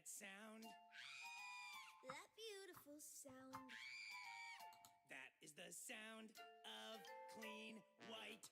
that sound? That beautiful sound. That is the sound of clean white.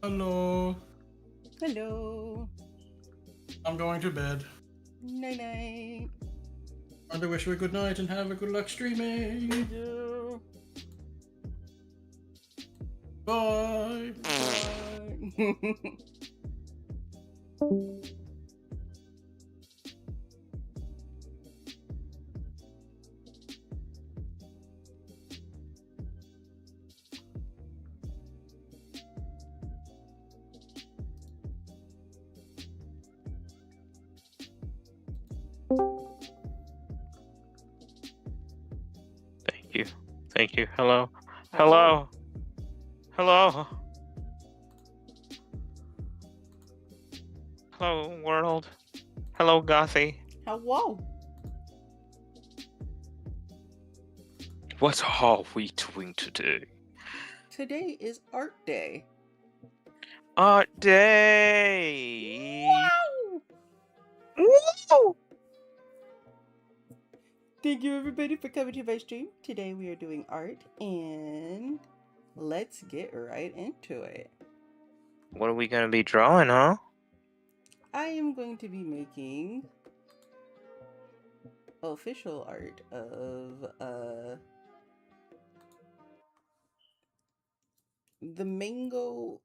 Hello. Hello. I'm going to bed. Night night. And I wish you a good night and have a good luck streaming. Yeah. Bye. Bye. Thank you. Thank you. Hello. Hello. Hello. Hello, world. Hello, Gothy. Hello. What are we doing today? Today is Art Day. Art Day. Wow. Woo! Thank you everybody for coming to my stream. Today we are doing art and let's get right into it. What are we gonna be drawing, huh? I am going to be making official art of the mango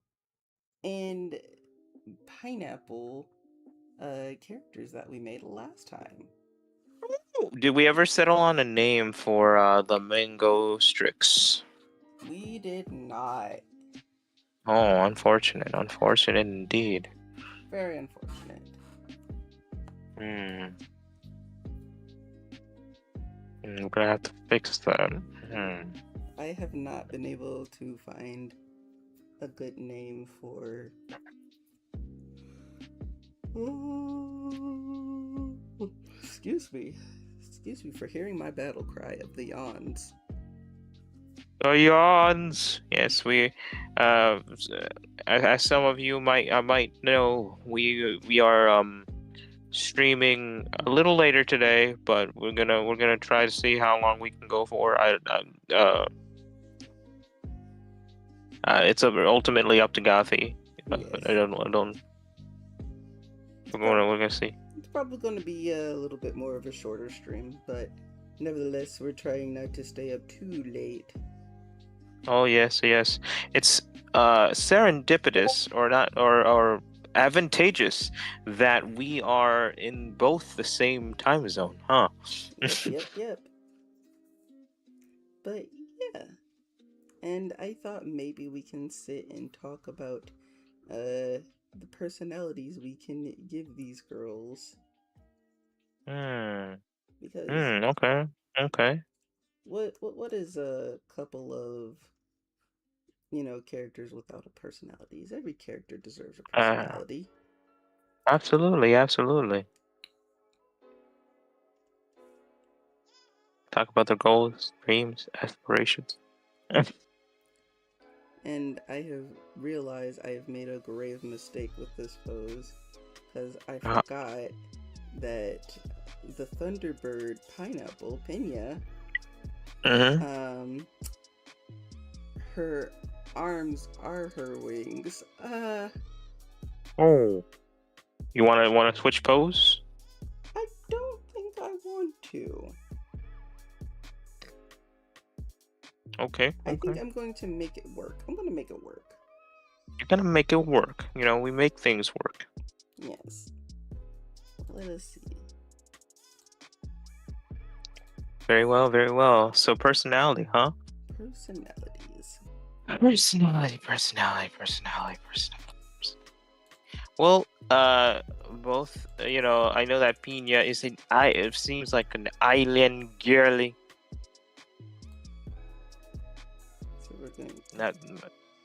and pineapple characters that we made last time. Did we ever settle on a name for the Mango Strix? We did not. Oh, unfortunate. Unfortunate indeed. Very unfortunate. I'm gonna have to fix that. I have not been able to find a good name for. Excuse me. Excuse me for hearing my battle cry of the yawns. The yawns. Yes, we. As some of you might know, we are streaming a little later today, but we're gonna try to see how long we can go for. It's ultimately up to Gothy. Yes. I don't. We're gonna see. It's probably going to be a little bit more of a shorter stream, but nevertheless, we're trying not to stay up too late. Oh yes. It's serendipitous or not or advantageous that we are in both the same time zone, huh? Yep. But yeah. And I thought maybe we can sit and talk about the personalities we can give these girls. Because Okay. what is a couple of characters without a personality? Every character deserves a personality. Absolutely. Talk about their goals, dreams, aspirations. And I have realized I have made a grave mistake with this pose, because I forgot that the Thunderbird pineapple, Pena, her arms are her wings. Oh. You wanna switch pose? I don't think I want to. Okay. I think I'm going to make it work. I'm going to make it work. You're gonna make it work. We make things work. Yes. Let us see. Very well. So personality, huh? Personalities. Personality. Well, both. I know that Pina is it seems like an island girly. So we're going.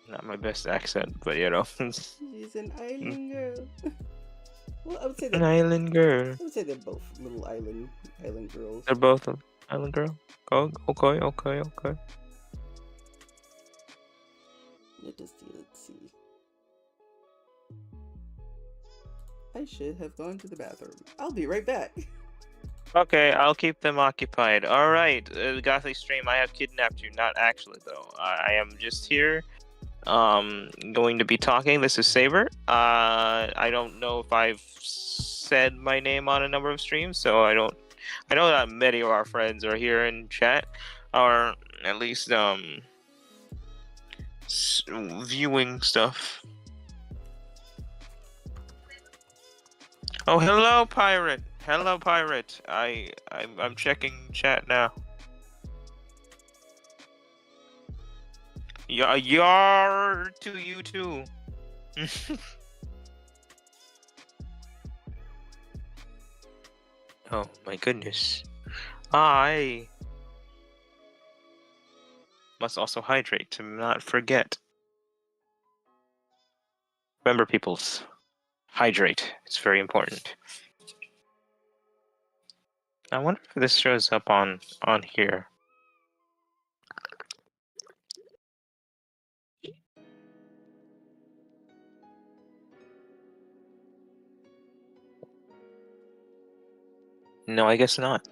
Not my best accent, but She's an island girl. Well, I would say an island girl. I would say they're both little island girls. They're both an island girl. Oh, okay. Let's see. I should have gone to the bathroom. I'll be right back. Okay, I'll keep them occupied. Alright, Gothic Stream, I have kidnapped you. Not actually, though. I am just here going to be talking. This is Saber. I don't know if I've said my name on a number of streams, so I know that many of our friends are here in chat, or at least viewing stuff. Oh, hello, pirate. Hello, pirate. I'm checking chat now. Yar to you too. Oh my goodness. I must also hydrate to not forget. Remember, peoples, hydrate. It's very important. I wonder if this shows up on here. No, I guess not.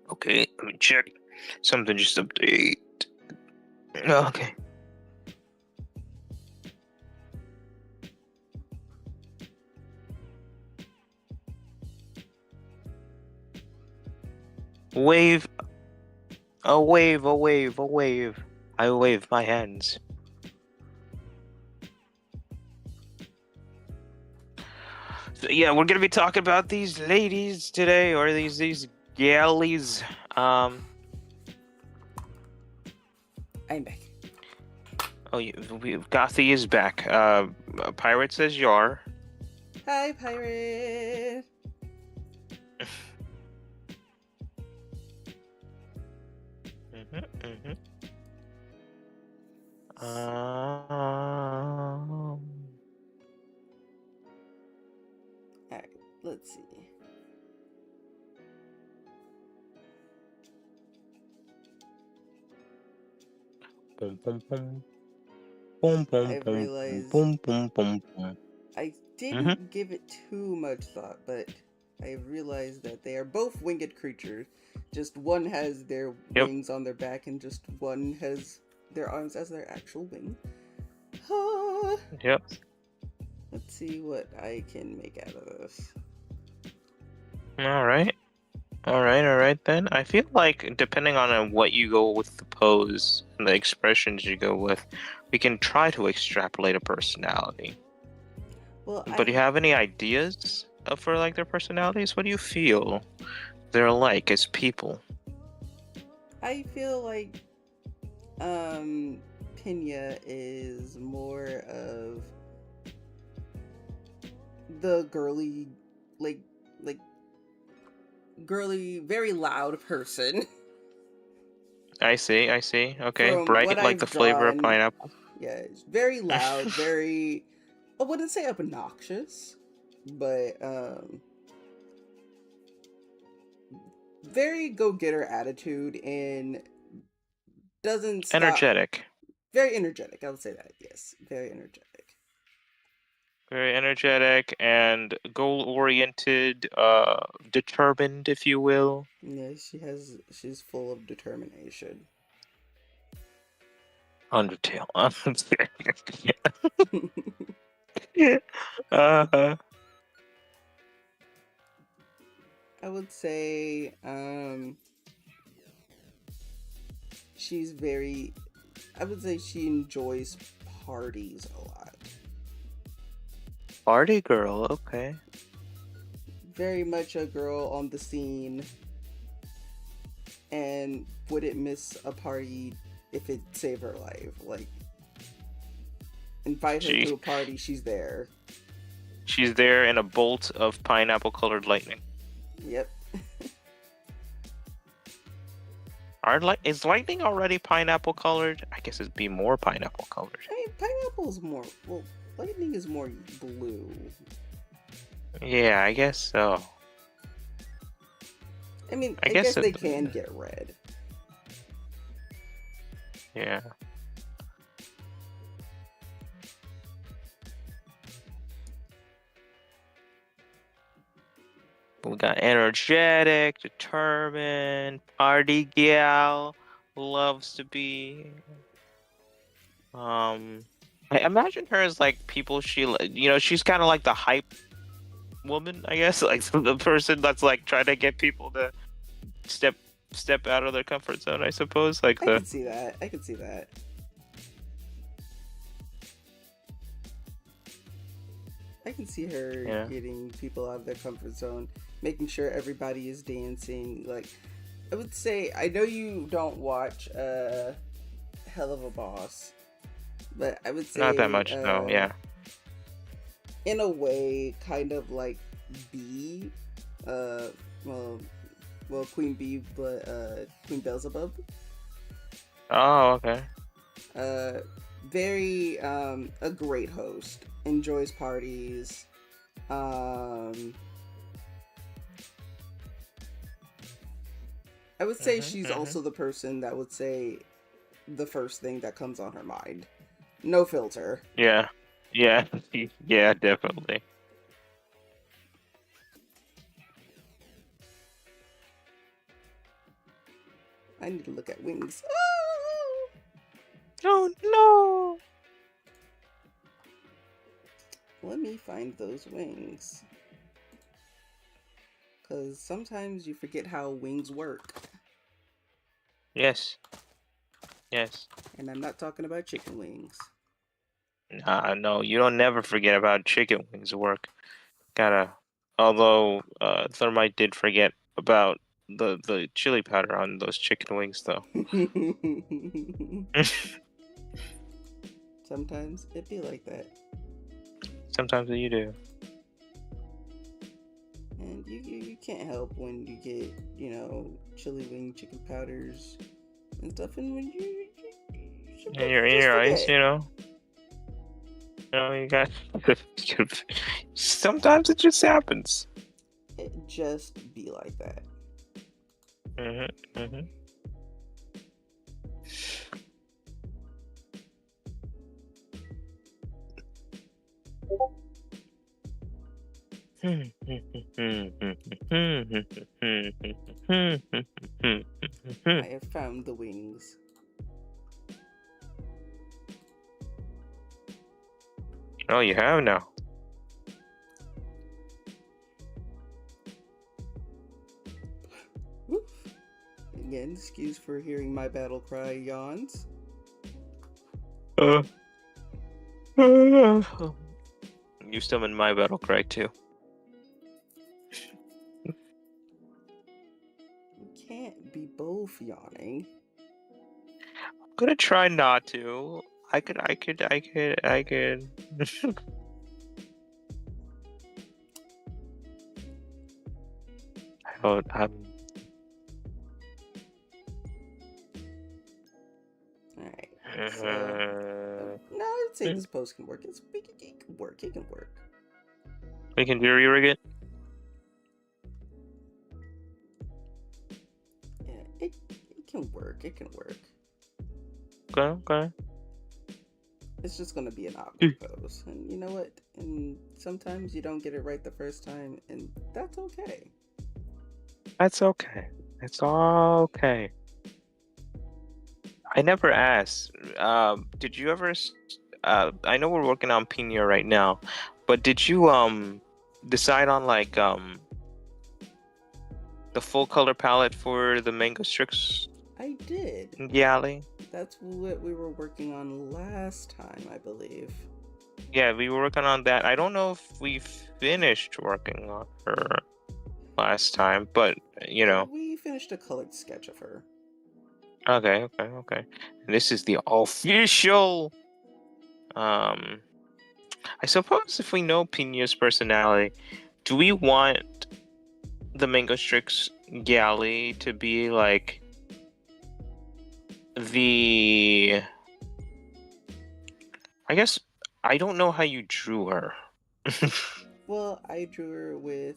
Okay, let me check. Something just update. Oh, okay. Wave. A wave, a wave, a wave. I wave my hands. So, yeah, we're gonna be talking about these ladies today, or these galleys. I'm back. Oh, Gothy is back. Pirate says Yar. Hi, pirate. Alright, let's see. I've realized I didn't give it too much thought, but I realized that they are both winged creatures. Just one has their wings on their back, and just one has their arms as their actual wing. Yep. Let's see what I can make out of this. All right then. I feel like depending on what you go with the pose and the expressions you go with, we can try to extrapolate a personality. Well, but do you have any ideas for like their personalities? What do you feel they're like as people? I feel like Pinya is more of the girly, like girly, very loud person. I see. Okay, From bright what like I've the flavor of drawn, pineapple. Yeah, it's very loud, very, I wouldn't say obnoxious, but very go-getter attitude, and doesn't stop. Energetic. Very energetic, I would say that, yes. Very energetic. Very energetic and goal-oriented, determined, if you will. Yeah, she's full of determination. Undertale. I would say, she's very, I would say she enjoys parties a lot. Party girl, okay. Very much a girl on the scene, and wouldn't miss a party if it saved her life. Like, invite her to a party, she's there. She's there in a bolt of pineapple-colored lightning. Yep. Is lightning already pineapple-colored? I guess it'd be more pineapple-colored. I mean, pineapple's more, well, lightning is more blue. Yeah, I guess so. I mean, I guess they can get red. Yeah. got energetic, determined, party gal, loves to be. I imagine her as like people she's kind of like the hype woman, I guess, like the person that's like trying to get people to step out of their comfort zone, I suppose. Like I can see that. I can see that. I can see her getting people out of their comfort zone, making sure everybody is dancing. Like, I would say, I know you don't watch Hell of a Boss, but I would say not that much. No, yeah. In a way, kind of like Bee, well, Queen Bee, but Queen Beelzebub. Oh, okay. Very a great host, enjoys parties. I would say she's also the person that would say the first thing that comes on her mind. No filter. Yeah, definitely. I need to look at wings. Oh no! Let me find those wings. Because sometimes you forget how wings work. Yes. And I'm not talking about chicken wings. No, you don't never forget about chicken wings work. Although Thermite did forget about the chili powder on those chicken wings, though. Sometimes it be like that. Sometimes you do. And you can't help when you get, chili wing chicken powders and stuff, and when in your eyes, you got. Sometimes it just happens. It just be like that. I have found the wings. Oh, you have now. Again, excuse for hearing my battle cry yawns. You summon my battle cry too. We can't be both yawning. I'm gonna try not to. I could. I'm. Alright. So, no, I'd say this post can work. It can work. It can work. We can jury-rig it? Yeah, it can work. It can work. Okay. It's just gonna be an awkward pose. And you know what? And sometimes you don't get it right the first time, and that's okay. That's okay. It's all okay. I never asked. Did you ever? I know we're working on Pina right now, but did you decide on like the full color palette for the Mango Strix? I did. Yeah, that's what we were working on last time, I believe. Yeah, we were working on that. I don't know if we finished working on her last time, but we finished a colored sketch of her. Okay. And this is the official. I suppose if we know Pina's personality, do we want the Mango Strix Galley to be like the? I guess I don't know how you drew her. Well, I drew her with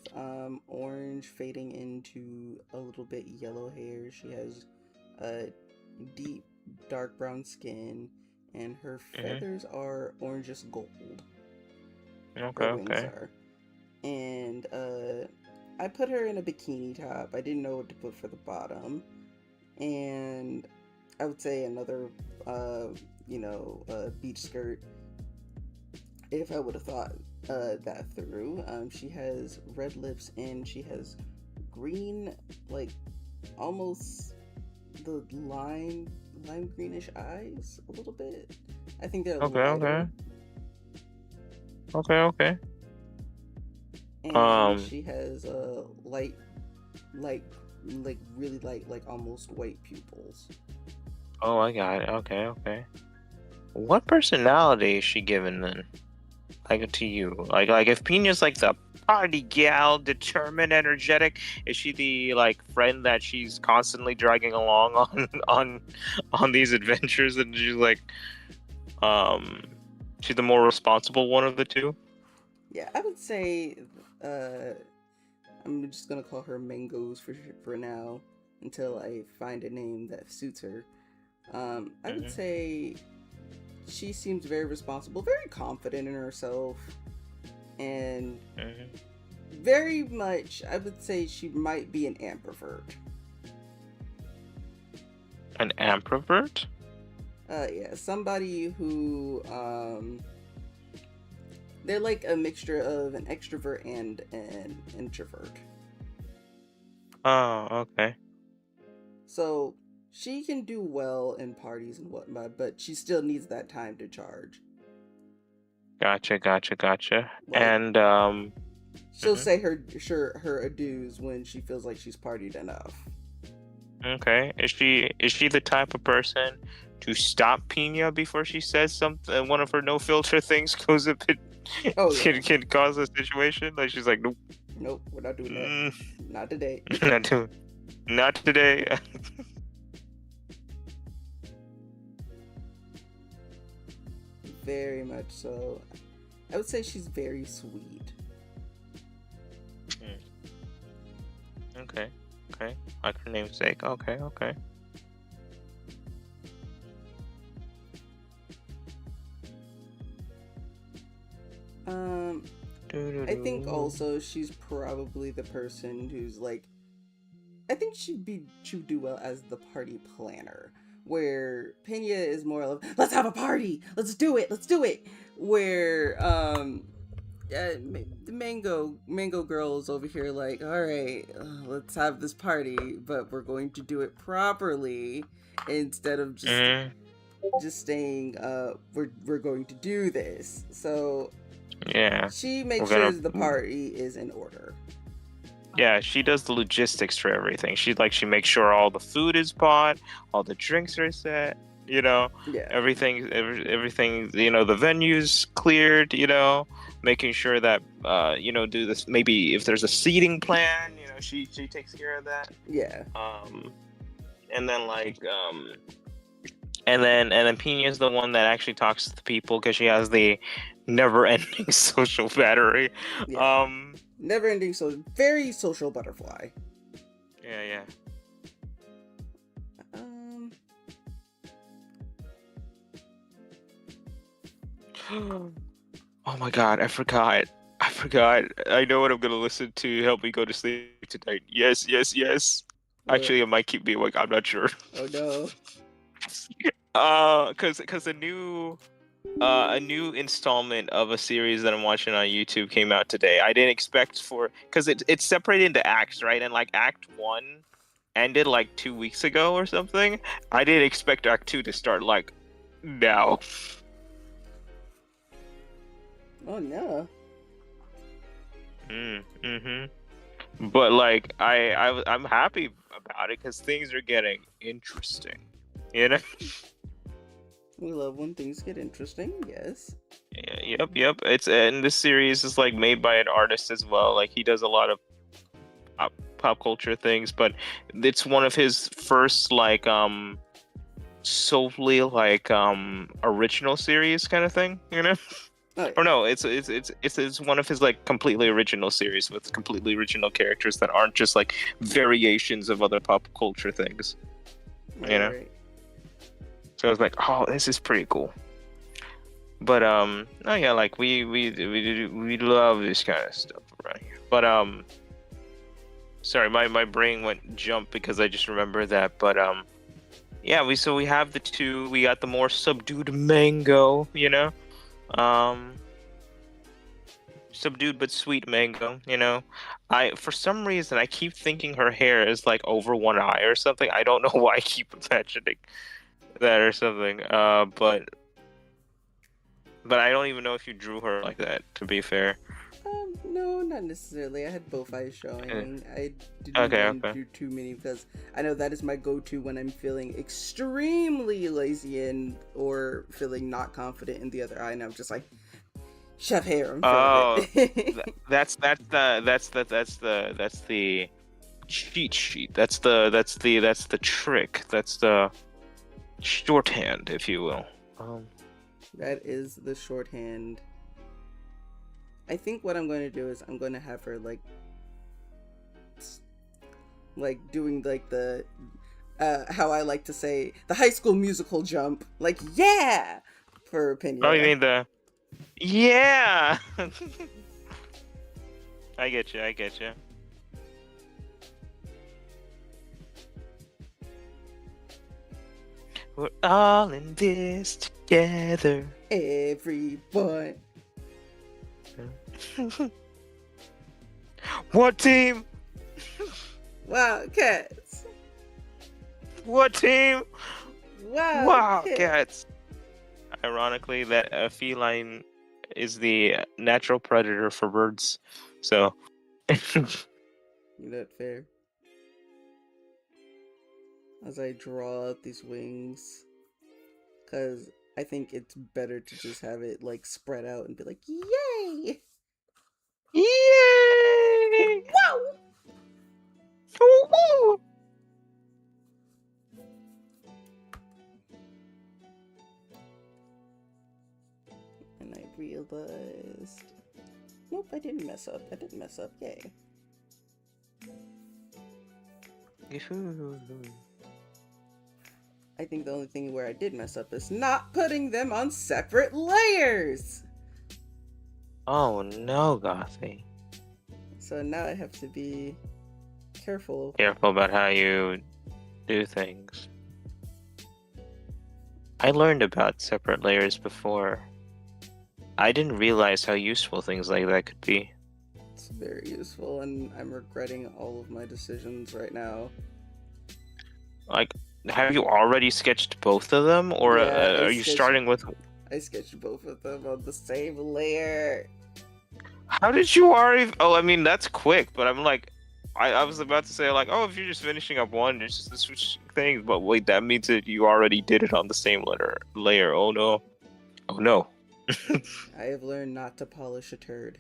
orange fading into a little bit yellow hair. She has deep dark brown skin, and her feathers are orangish gold. Okay. Are. And I put her in a bikini top. I didn't know what to put for the bottom. And I would say another, beach skirt. If I would have thought that through. She has red lips and she has green, like almost the lime greenish eyes a little bit. I think they're a little lighter. Okay. And she has light, like really light, like almost white pupils. Oh, I got it. Okay. What personality is she given then? Like to you? Like if Pina's like the party gal, determined, energetic, is she the like friend that she's constantly dragging along on these adventures, and she's like, she's the more responsible one of the two? Yeah, I would say, I'm just gonna call her Mangoes for now until I find a name that suits her. I would say she seems very responsible, very confident in herself, and very much, I would say she might be an ambivert. An ambivert? Yeah, somebody who, they're like a mixture of an extrovert and an introvert. Oh, okay. So she can do well in parties and whatnot, but she still needs that time to charge. Gotcha. Like, And she'll say her adieus when she feels like she's partied enough. Okay. Is she the type of person to stop Pina before she says something? One of her no filter things goes a bit. Can cause a situation. Like she's like, nope, we're not doing that. Not today. Not today. Very much so. I would say she's very sweet. Okay. Like her namesake. Okay. I think also she's probably the person who's like, I think she'd do well as the party planner, where Pena is more of, let's have a party, let's do it, where the mango girl is over here like, all right, let's have this party, but we're going to do it properly instead of just saying we're going to do this. So yeah, she makes sure the party is in order. Yeah, she does the logistics for everything. She makes sure all the food is bought, all the drinks are set, everything, the venue's cleared, making sure that, do this, maybe if there's a seating plan, she takes care of that. Yeah. And then and then Pina's the one that actually talks to the people because she has the never-ending social battery. Yeah. Never-ending, so very social butterfly. Yeah. Oh my god, I forgot. I know what I'm gonna listen to help me go to sleep tonight. Yes. What? Actually, it might keep me awake. I'm not sure. Oh no. Because a new installment of a series that I'm watching on YouTube came out today. I didn't expect because it's separated into acts, right? And like Act 1 ended like 2 weeks ago or something. I didn't expect Act 2 to start like now. Oh no. But like I'm happy about it because things are getting interesting. We love when things get interesting, yes. Yeah, yep. And this series is like made by an artist as well. Like he does a lot of pop culture things, but it's one of his first like solely like original series kind of thing, Oh, yeah. Or no, it's one of his like completely original series with completely original characters that aren't just like variations of other pop culture things. Right. So I was like, oh, this is pretty cool. But oh yeah, like we love this kind of stuff around here. But Sorry, my brain went jump because I just remember that. But yeah, we have the two. We got the more subdued mango, you know, um, subdued but sweet mango. You know, I for some reason I keep thinking her hair is like over one eye or something. I don't know why I keep imagining that or something. But I don't even know if you drew her like that. To be fair. No, not necessarily. I had both eyes showing. I didn't Okay, want to okay. do too many because I know that is my go-to when I'm feeling extremely lazy and or feeling not confident in the other eye, and I'm just like, shove hair and fill Oh, it. that's the cheat sheet. That's the trick. That's the shorthand, if you will. That is the shorthand. I think what I'm going to do is I'm going to have her like doing like the how I like to say the High School Musical jump, like yeah, for Pena. Oh, you mean the yeah? I get you. I get you. We're all in this together. Everyone. What team? Wildcats. What team? Wildcats. Wildcats. Ironically, that feline is the natural predator for birds. So. Not fair. As I draw out these wings, because I think it's better to just have it like spread out and be like, yay! Yay! Whoa! Woo-woo! And I realized, nope, I didn't mess up. I didn't mess up. Yay! I think the only thing where I did mess up is not putting them on separate layers. Oh no, Gothy. So now I have to be careful. Careful about how you do things. I learned about separate layers before. I didn't realize how useful things like that could be. It's very useful, and I'm regretting all of my decisions right now. Like, have you already sketched both of them, or Yeah, are you starting with? I sketched both of them on the same layer. How did you already? Oh, I mean that's quick, but I'm like, I was about to say like, oh, if you're just finishing up one, it's just the switch things. But wait, that means that you already did it on the same layer. Oh no, oh no. I have learned not to polish a turd.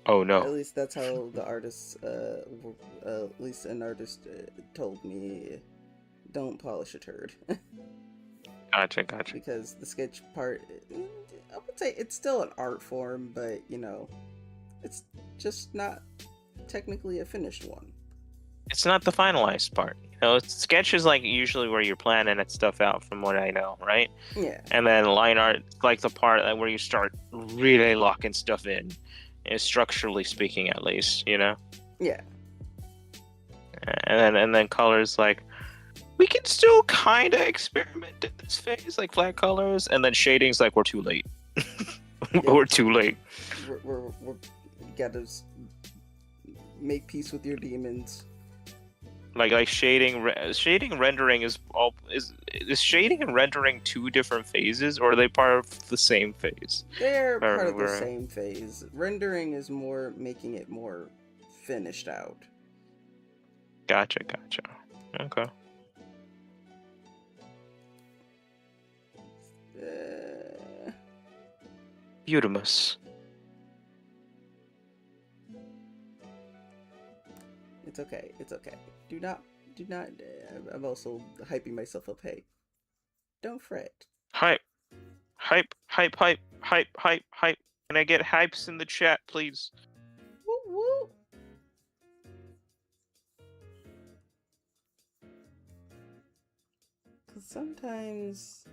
Oh no. At least that's how the artist, at least an artist told me, don't polish a turd. Gotcha. Because the sketch part, I would say it's still an art form, but, you know, it's just not technically a finished one. It's not the finalized part. You know, sketch is like usually where you're planning that stuff out, from what I know, right? Yeah. And then line art, like the part where you start really locking stuff in, structurally speaking, at least, you know. Yeah. And then colors, like we can still kind of experiment in this phase, like flat colors, and then shading's like we're too late. We're too late. We're gotta make peace with your demons. Like shading rendering is shading and rendering two different phases, or are they part of the same phase? They're part of the same phase. Rendering is more making it more finished out. Gotcha. Okay. Beautimus. It's okay. Do not. I'm also hyping myself up. Hey, don't fret. Hype. Can I get hypes in the chat, please? Woo woo. Cause sometimes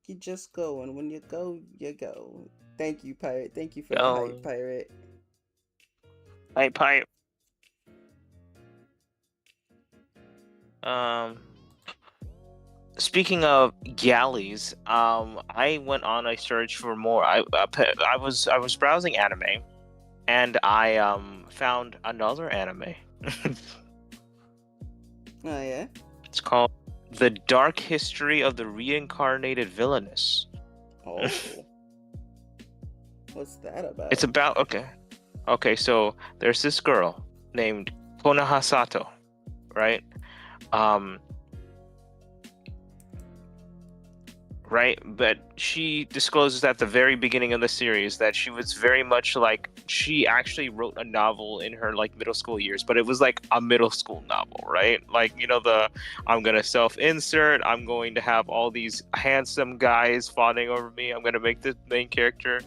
you just go, and when you go, you go. Thank you, Pirate. Thank you for the Oh. hype, Pirate. Hey, Pipe. Speaking of galleys, I went on a search for more. I was browsing anime, and I found another anime. Oh yeah. It's called The Dark History of the Reincarnated Villainess. Oh. What's that about? It's about okay. So there's this girl named Konoha Sato, right? Right, but she discloses at the very beginning of the series that she was very much like she actually wrote a novel in her like middle school years, but it was like a middle school novel, right? Like, you know, I'm gonna self-insert, I'm going to have all these handsome guys fawning over me, I'm gonna make the main character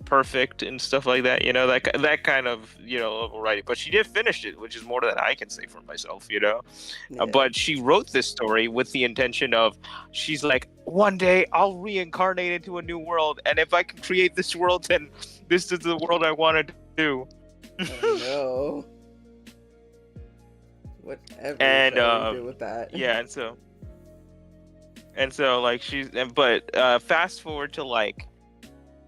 perfect and stuff like that, you know, that kind of, you know, level writing. But she did finish it, which is more than I can say for myself, you know. Yeah. But she wrote this story with the intention of, she's like, one day I'll reincarnate into a new world, and if I can create this world, then this is the world I want to do. Oh no. Whatever And shall we do with that? yeah, and so like but fast forward to like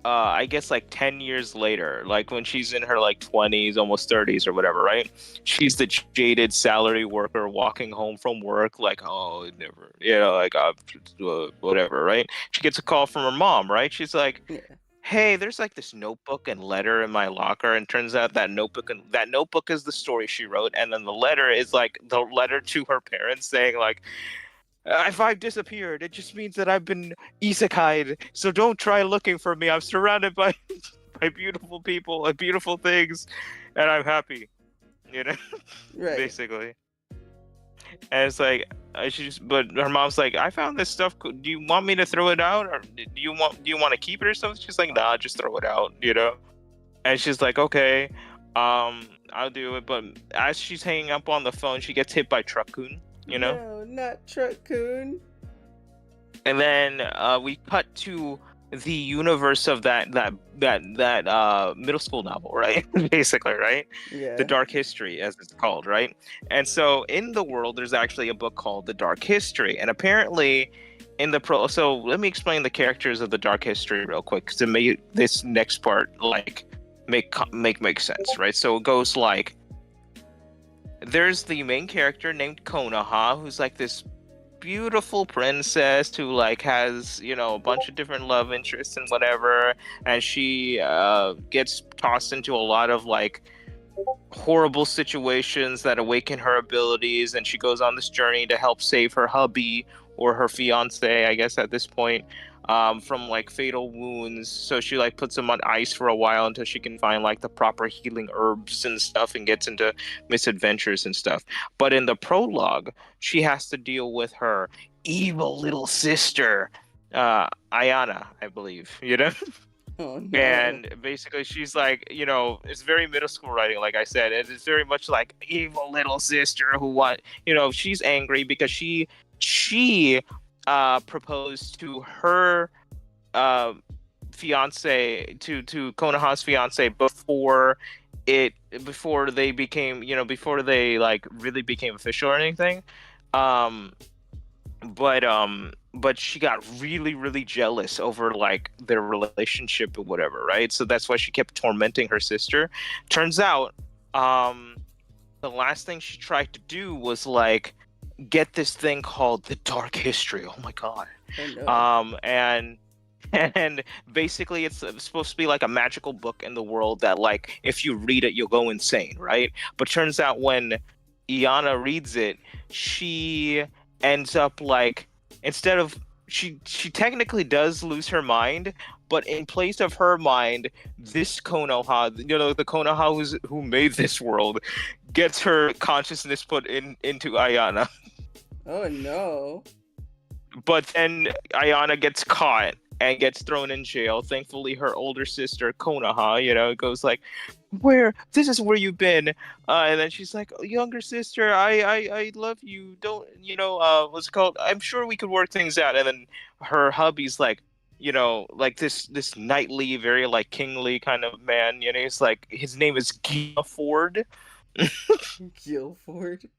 I guess like 10 years later, like when she's in her like 20s, almost 30s or whatever, right? She's the jaded salary worker walking home from work, like, oh, never, you know, like, whatever, right? She gets a call from her mom, right? She's like, Yeah. hey, there's like this notebook and letter in my locker, and turns out that notebook is the story she wrote, and then the letter is like the letter to her parents saying like, if I've disappeared, it just means that I've been isekai'd. So don't try looking for me. I'm surrounded by by beautiful people and beautiful things, and I'm happy. You know, Right. basically. And it's like but her mom's like, I found this stuff. Do you want me to throw it out, or do you want to keep it or something? She's like, nah, just throw it out. You know. And she's like, okay, I'll do it. But as she's hanging up on the phone, she gets hit by Truck-kun. You know. No, not Truck-kun. And then we cut to the universe of that middle school novel, right? Basically, right? Yeah. The Dark History, as it's called, right? And so in the world, there's actually a book called The Dark History, and apparently in the so let me explain the characters of The Dark History real quick to make this next part like make sense, right? So it goes like, there's the main character named Konoha, who's like this beautiful princess who like has, you know, a bunch of different love interests and whatever, and she gets tossed into a lot of like horrible situations that awaken her abilities, and she goes on this journey to help save her hubby, or her fiance, I guess at this point, from like fatal wounds. So she like puts him on ice for a while until she can find like the proper healing herbs and stuff, and gets into misadventures and stuff. But in the prologue, she has to deal with her evil little sister, Ayana, I believe, you know. Oh, no. And basically she's like, you know, it's very middle school writing, like I said, and it's very much like evil little sister who you know, she's angry because she proposed to her fiance, to Konoha's fiance, before they became, you know, before they like really became official or anything. But she got really, really jealous over like their relationship or whatever, right? So that's why she kept tormenting her sister. Turns out, the last thing she tried to do was like get this thing called The Dark History. Oh my god. Oh, no. And basically it's supposed to be like a magical book in the world that like if you read it you'll go insane, right? But turns out when Iana reads it, she ends up like, instead of she technically does lose her mind, but in place of her mind, this Konoha, you know, the Konoha who made this world, gets her consciousness put into Ayana. Oh no. But then Ayana gets caught and gets thrown in jail. Thankfully, her older sister, Konoha, you know, goes like, this is where you've been. And then she's like, younger sister, I love you. Don't, you know, what's it called? I'm sure we could work things out. And then her hubby's like, you know, like this knightly, very like kingly kind of man. You know, he's like, his name is Gina Ford. Guilford.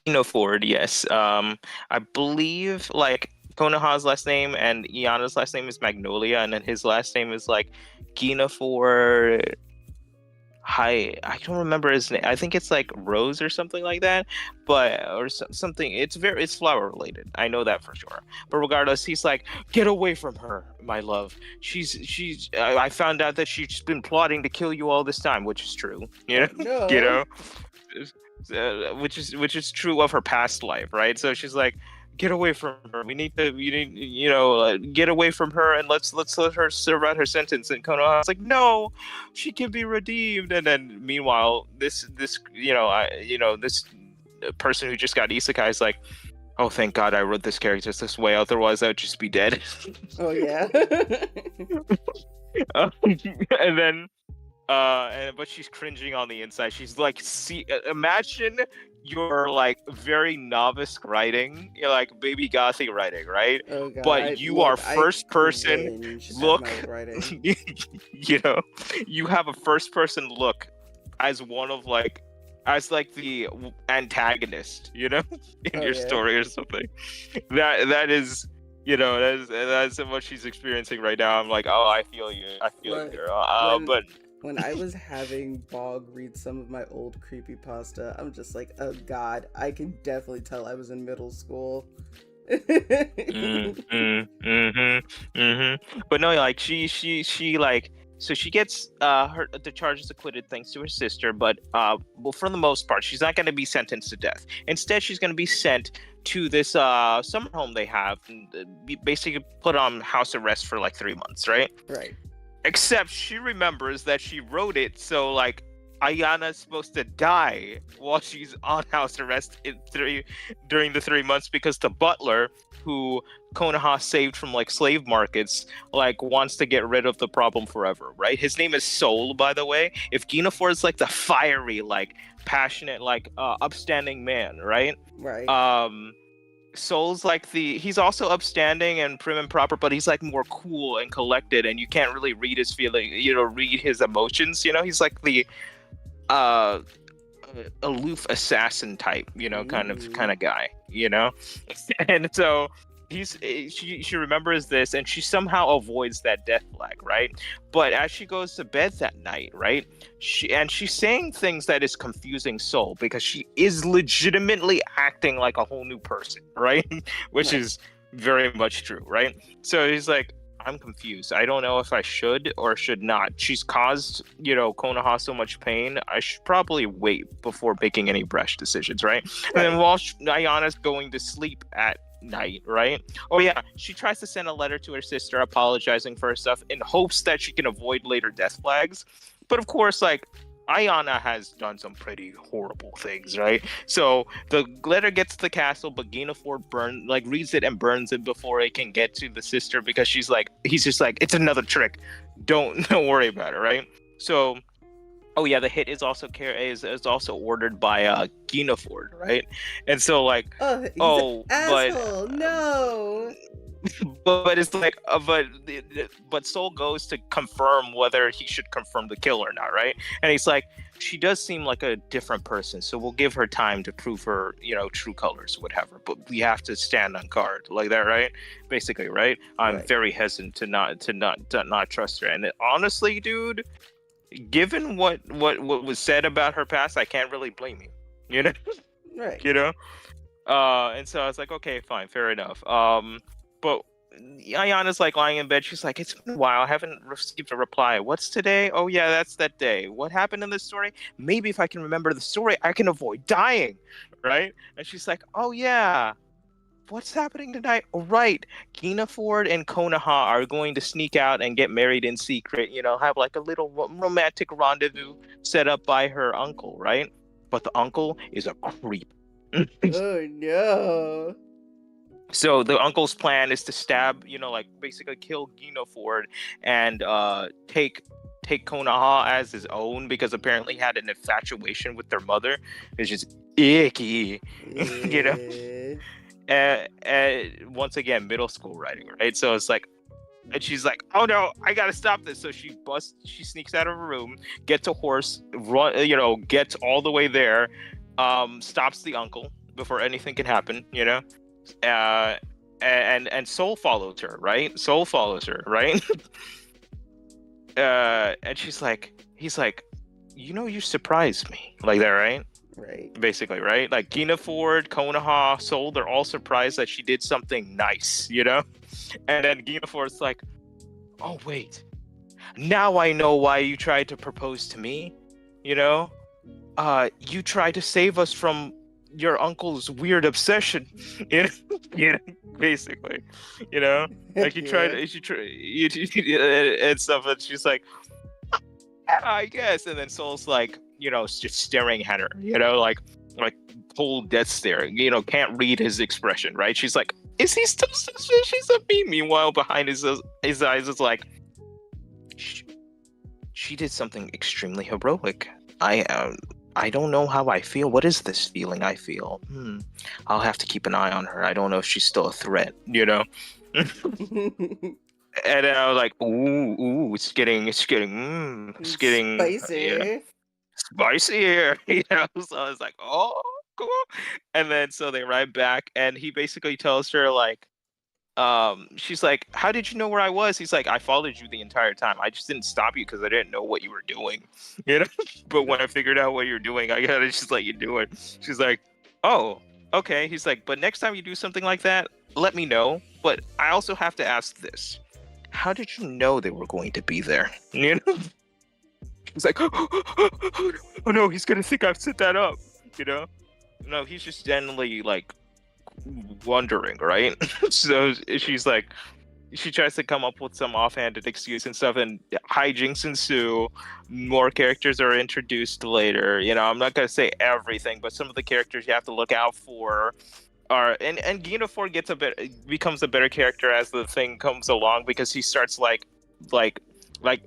Gina Ford, yes. I believe like Konoha's last name and Iana's last name is Magnolia, and then his last name is like Gina Ford. Hi, I don't remember his name. I think it's like Rose or something like that, but or something. It's flower related. I know that for sure. But regardless, he's like, get away from her, my love. She's. I found out that she's been plotting to kill you all this time, which is true. You know, No. you know, which is true of her past life, right? So she's like, get away from her. We need, you know, get away from her and let's let her serve out her sentence. And Konoha's like, no, she can be redeemed. And then meanwhile, this this person who just got isekai is like, oh, thank God I wrote this character this way. Otherwise, I would just be dead. Oh yeah. And then, but she's cringing on the inside. She's like, imagine you're like very novice writing, you're like baby gothy writing, right? Oh God, but you are first person look. You know, you have a first person look as one of like, as like the antagonist, you know, in your story or something. That is, you know, that's what she's experiencing right now. I'm like, oh, I feel you, girl. But when I was having Bog read some of my old creepypasta, I'm just like, oh God, I can definitely tell I was in middle school. But no, like she like, so she gets the charges acquitted thanks to her sister, but well, for the most part, she's not going to be sentenced to death. Instead, she's going to be sent to this summer home they have, and basically put on house arrest for like 3 months, right? Right. Except she remembers that she wrote it, so like Ayana's supposed to die while she's on house arrest during the 3 months, because the butler who Konoha saved from like slave markets like wants to get rid of the problem forever, right? His name is Soul, by the way. If Gina Ford's like the fiery, like passionate, like upstanding man, right? Right. Soul's like he's also upstanding and prim and proper, but he's like more cool and collected, and you can't really read his feeling, you know, read his emotions, you know. He's like the aloof assassin type, you know, kind of guy, you know. And so she remembers this, and she somehow avoids that death flag, right? But as she goes to bed that night, right, she's saying things that is confusing Soul, because she is legitimately acting like a whole new person, right? Which is very much true, right? So he's like, I'm confused. I don't know if I should or should not. She's caused, you know, Konoha so much pain. I should probably wait before making any brash decisions, right? And then while Ayana's going to sleep at night, right? Oh yeah, she tries to send a letter to her sister apologizing for her stuff in hopes that she can avoid later death flags. But of course, like, Ayana has done some pretty horrible things, right? So the letter gets to the castle, but Gina Ford reads it and burns it before it can get to the sister, because he's just like, it's another trick. Don't worry about it, right? So, oh yeah, the hit is also ordered by Gina Ford, right? And so like, asshole, no. But it's like, but Soul goes to confirm whether he should confirm the kill or not, right? And he's like, she does seem like a different person, so we'll give her time to prove her, you know, true colors, whatever. But we have to stand on guard, like that, right? Basically, right? I'm very hesitant to not trust her. And honestly, dude, given what was said about her past, I can't really blame you. You know, right? You know, and so I was like, okay, fine, fair enough. But Ayana's like lying in bed. She's like, it's been a while. I haven't received a reply. What's today? Oh yeah, that's that day. What happened in this story? Maybe if I can remember the story, I can avoid dying, right? And she's like, oh yeah, what's happening tonight? Oh, right, Gina Ford and Konoha are going to sneak out and get married in secret. You know, have like a little romantic rendezvous set up by her uncle, right? But the uncle is a creep. Oh no. So the uncle's plan is to stab, you know, like basically kill Gina Ford and take Konoha as his own, because apparently he had an infatuation with their mother. It's just icky, you know. And once again, middle school writing, right? So it's like, And she's like, "Oh no, I gotta stop this!" So she sneaks out of her room, gets a horse, gets all the way there, stops the uncle before anything can happen, and Soul follows her, right? And he's like, you surprised me, like that, right? Right. Basically, right? Like Gina Ford, Konoha, Soul, they're all surprised that she did something nice, And then Gina Ford's like, "Oh wait, now I know why you tried to propose to me. You tried to save us from your uncle's weird obsession." Basically, like you tried, and stuff. And she's like, "I guess." And then Soul's like, just staring at her, like cold death stare. Can't read his expression, right? She's like, "Is he still suspicious of me?" Meanwhile, behind his eyes is like, she did something extremely heroic. I don't know how I feel. What is this feeling I feel? I'll have to keep an eye on her. I don't know if she's still a threat, And then I was like, ooh, it's getting spicy. Spicy here, So I was like, oh, cool. And then so they ride back, and he basically tells her like, she's like, "How did you know where I was?" He's like, "I followed you the entire time. I just didn't stop you because I didn't know what you were doing, But when I figured out what you're doing, I gotta just let you do it." She's like, "Oh, okay." He's like, "But next time you do something like that, let me know. But I also have to ask this: how did you know they were going to be there?" He's like, "Oh no, he's gonna think I've set that up," No, he's just generally like wondering, right? So she's like, she tries to come up with some offhanded excuse and stuff, and hijinks ensue. More characters are introduced later. I'm not gonna say everything, but some of the characters you have to look out for are, and Gina Ford becomes a better character as the thing comes along, because he starts like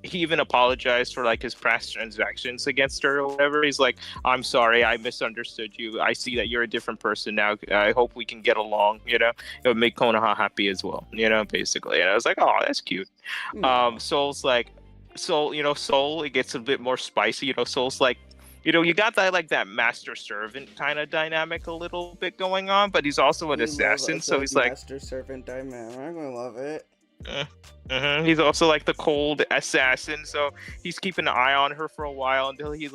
he even apologized for like his past transactions against her or whatever. He's like, "I'm sorry, I misunderstood you. I see that you're a different person now. I hope we can get along, It'll make Konoha happy as well, basically." And I was like, "Oh, that's cute." Soul's like, Soul, it gets a bit more spicy, Soul's like, you got that master servant kind of dynamic a little bit going on, but he's also an assassin, so he's like master servant dynamic. I'm gonna love it. He's also like the cold assassin, so he's keeping an eye on her for a while until he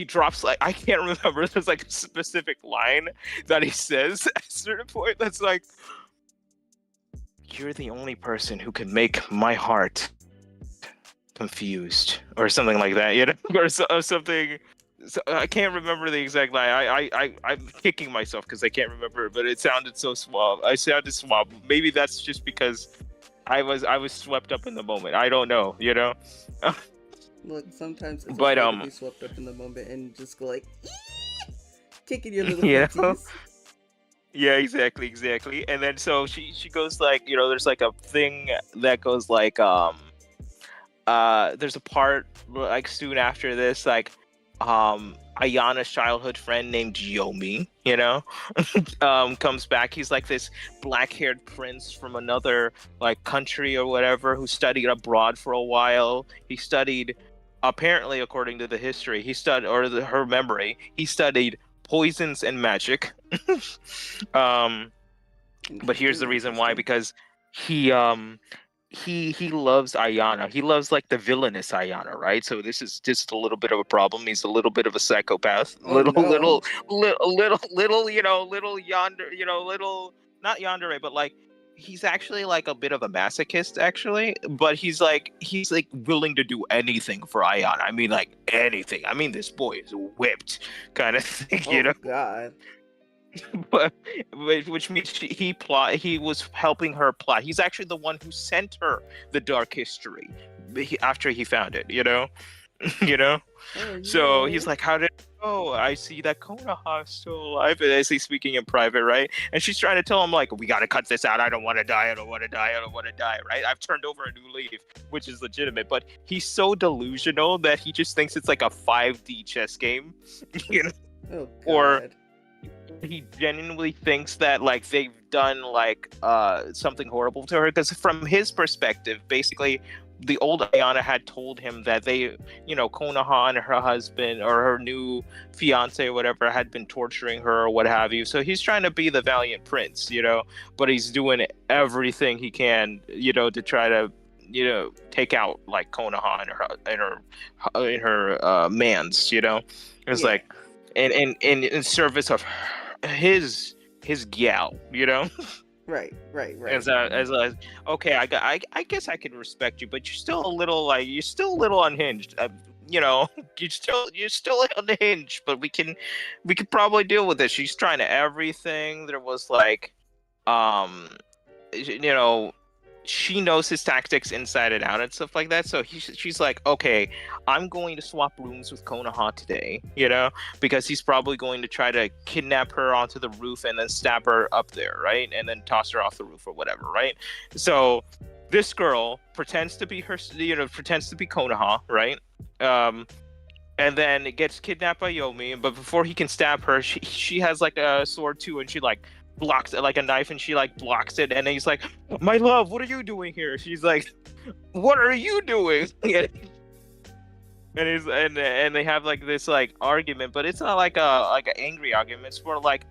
drops like, I can't remember, there's like a specific line that he says at a certain point that's like, "You're the only person who can make my heart confused," or something like that, or something. So, I can't remember the exact line. I'm kicking myself because I can't remember it, but it sounded so suave. I sounded suave. Maybe that's just because I was swept up in the moment. I don't know, Look, sometimes it's but okay to be swept up in the moment and just go like, kicking your little footies. Yeah, exactly. And then so she goes like, there's like a thing that goes like, there's a part like soon after this, like, Ayana's childhood friend named Yomi, comes back. He's like this black-haired prince from another like country or whatever, who studied abroad for a while. He studied, apparently, according to the history, her memory, he studied poisons and magic. But here's the reason why: because he loves Ayana. He loves like the villainous Ayana, right? So this is just a little bit of a problem. He's a little bit of a psychopath. Little yonder, not yandere, but like he's actually like a bit of a masochist, actually. But he's like willing to do anything for Ayana. I mean, like anything. I mean, this boy is whipped, kind of thing, Oh God. But which means he was helping her plot. He's actually the one who sent her the dark history after he found it, Oh, So yeah. he's like, "How did it go? I see that Konoha is still alive." And as he's speaking in private, right? And she's trying to tell him like, "We gotta cut this out. I don't want to die. Right? I've turned over a new leaf," which is legitimate. But he's so delusional that he just thinks it's like a 5D chess game, Oh, God. Or he genuinely thinks that like they've done like something horrible to her, because from his perspective, basically the old Ayana had told him that they, Konoha and her husband or her new fiance or whatever had been torturing her or what have you. So he's trying to be the valiant prince, but he's doing everything he can, to try to, take out like Konoha and her mans, It's like in service of his gal, Right. As okay, I guess I can respect you, but you're still a little unhinged. You're still unhinged, but we can probably deal with it. She's trying everything. There was like, she knows his tactics inside and out and stuff like that. So she's like, okay, I'm going to swap rooms with Konoha today, because he's probably going to try to kidnap her onto the roof and then stab her up there, right? And then toss her off the roof or whatever, right? So this girl pretends to be Konoha, right? And then it gets kidnapped by Yomi, but before he can stab her, she has like a sword too, and she like blocks it, like a knife, and she like blocks it, and then he's like, my love, what are you doing here? She's like, what are you doing? and they have like this like argument, but it's not like an angry argument. It's more like,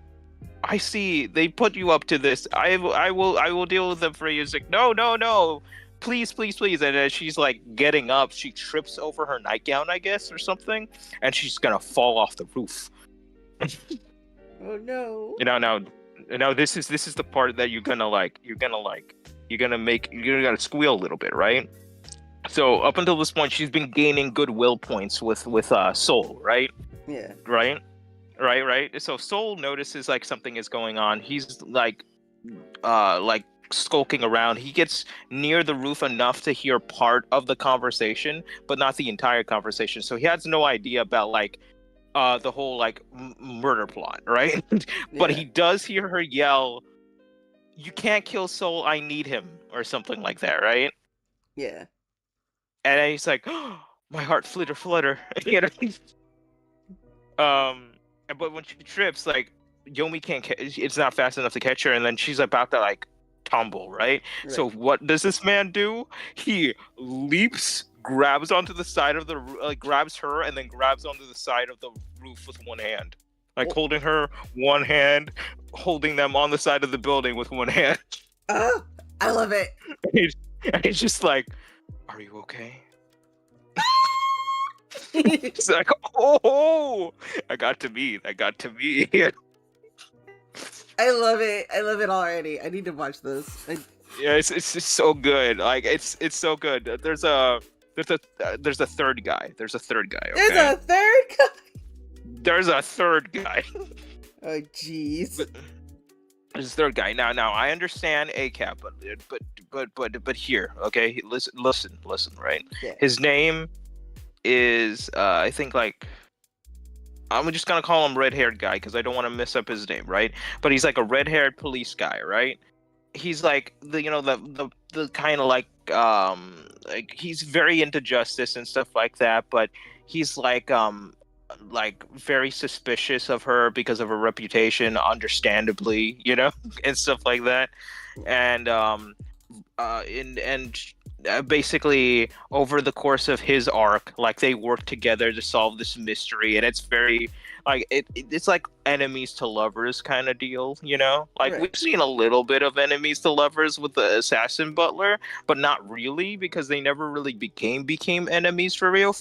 I see they put you up to this, I will deal with them for you. It's like, no, please, and then she's like getting up, she trips over her nightgown, I guess, or something, and she's gonna fall off the roof. Oh no. Now this is the part that you're gonna squeal a little bit, right? So up until this point, she's been gaining goodwill points with Soul, right? Yeah. Right. So Soul notices like something is going on. He's like skulking around. He gets near the roof enough to hear part of the conversation, but not the entire conversation. So he has no idea about like the whole like murder plot, right? But he does hear her yell, "You can't kill Soul, I need him," or something like that, right? Yeah. And then he's like, oh, my heart flutter. But when she trips, like Yomi can't it's not fast enough to catch her, and then she's about to like tumble, right? So what does this man do? He leaps, grabs onto the side of grabs her, and then grabs onto the side of the roof with one hand, like holding her one hand, holding them on the side of the building with one hand. I love it. And he's just like, are you okay? It's like, oh, I got to me. I love it already. I need to watch this. Yeah, it's just so good. Like it's so good. There's a third guy. There's a third guy. Okay? There's a third guy. There's a third guy. Oh jeez. There's a third guy. Now I understand ACAB, but here, okay, listen, right? Yeah. His name is I think like, I'm just gonna call him red-haired guy because I don't want to mess up his name, right? But he's like a red-haired police guy, right? He's like the kind of like he's very into justice and stuff like that, but he's like very suspicious of her because of her reputation, understandably, and stuff like that. And basically over the course of his arc, like they work together to solve this mystery, and it's very like it's like enemies to lovers kind of deal, like we've seen a little bit of enemies to lovers with the assassin butler, but not really, because they never really became enemies for real.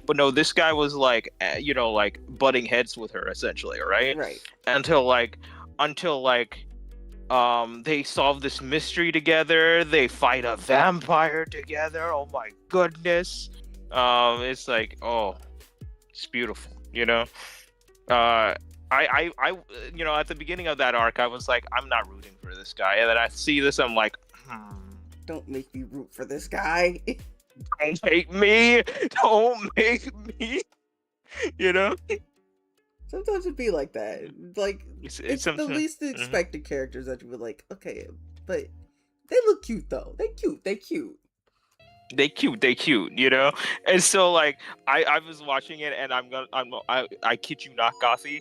But no, this guy was like like butting heads with her essentially, right until they solve this mystery together. They fight a vampire together. Oh my goodness. It's like, oh, it's beautiful, I at the beginning of that arc, I was like, I'm not rooting for this guy. And then I see this, I'm like, don't make me root for this guy. Don't make me. Sometimes it'd be like that. Like, it's the least expected characters that you would like, okay, but they look cute though. They cute. They cute, And so like I was watching it, and I kid you not, Gothi,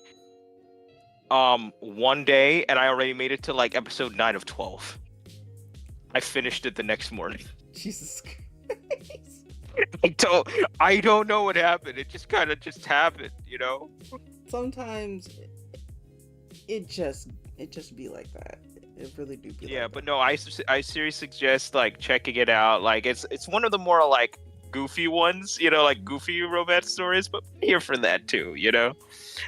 one day, and I already made it to like episode 9 of 12. I finished it the next morning. Jesus Christ. I don't know what happened. It just kind of just happened, you know. Sometimes it just be like that. It really do be. Yeah, like but that. no, I seriously suggest like checking it out. Like it's one of the more like goofy ones, you know, like goofy romance stories. But I'm here for that too, you know.